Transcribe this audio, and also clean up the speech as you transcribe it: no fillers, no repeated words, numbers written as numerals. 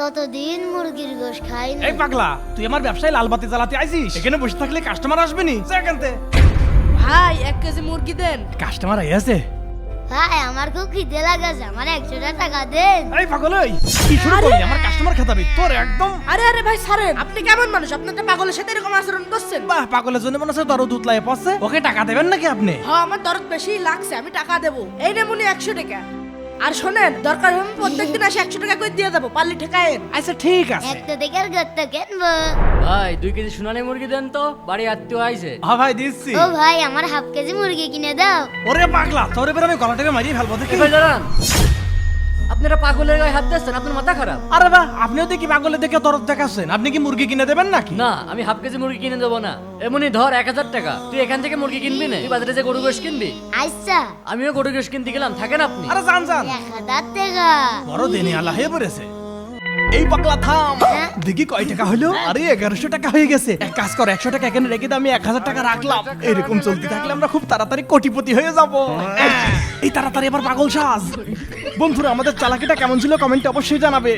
কতদিন মুরগির গোশ খাই না। এই পাগলা, তুই আমার ব্যবসায় লাল বাতি জ্বালাতে আইছিস? এখানে বসে থাকলে কাস্টমার আসবে নি। এখানতে ভাই 1 কেজি মুরগি দেন। কাস্টমার আইয়াছে। ভাই আমার খুব খিদে লাগাছে, আমার 100 টাকা দেন। এই পাগল, ওই কি শুরু করলি? আমার কাস্টমার খেতাবি তোর একদম। আরে আরে ভাই ছাড়েন, আপনি কেমন মানুষ? আপনি তো পাগলের সাথে এরকম আচরণ করছেন। বাহ, পাগলের জন্য মনে হচ্ছে দরদ উতলায় পড়ছে। ওকে টাকা দেবেন নাকি আপনি? হ্যাঁ আমার দরদ বেশি লাগছে, আমি টাকা দেবো। এই নেমুনি 100 টাকা। আর শোনেন, দরকার হলে প্রত্যেকদিন আসে 100 টাকা করে দিয়ে দেবো, পারলে ঠেকায়েন। আচ্ছা ঠিক আছে। একটা টাকার গত্ত কিনবো। ভাই 2 কেজি সোনালী মুরগি দেন তো, বাড়ি আত্মীয় আইছে। হ্যাঁ ভাই দিচ্ছি। ও ভাই আমার হাফ কেজি মুরগি কিনে দাও। ওরে পাগলা, তোর এবার আমি গলাটাকে মারিয়ে ফেলবো দেখি। ভাই দাঁড়ান, আপনারা পাগলের গায়ে হাত দিচ্ছেন, আপনার মাথা খারাপ। আরে বাহ, আপনিও দেখি পাগলে দেখে দরদ দেখাচ্ছেন। আপনি কি মুরগি কিনে দেবেন নাকি? না, আমি হাফ কেজি মুরগি কিনে দেবো না। এমনি ধর 1000 টাকা, তুই এখান থেকে মুরগি কিনবি না, তুই বাজারে যে গরু গোশ কিনবি। আচ্ছা আমিও গরু গোশ কিনতে গেলাম, থাকেন আপনি। আরে জান জান, 1000 টাকা। বড় দেনি আলা হয়ে পড়েছে। এই পাগলা থাম, হ্যাঁ? দেখি কয় টাকা হলো। আরে 1100 টাকা হয়ে গেছে। এক কাজ কর, 100 টাকা এখানে রেখে দে, আমি 1000 টাকা রাখলাম। এরকম চলতে থাকলে আমরা খুব তাড়াতাড়ি কোটিপতি হয়ে যাব। এই তাড়াতাড়ি এবার পাগল সাজ। বন্ধুরা, আমাদের চালাকিটা কেমন ছিল কমেন্টে অবশ্যই জানাবে।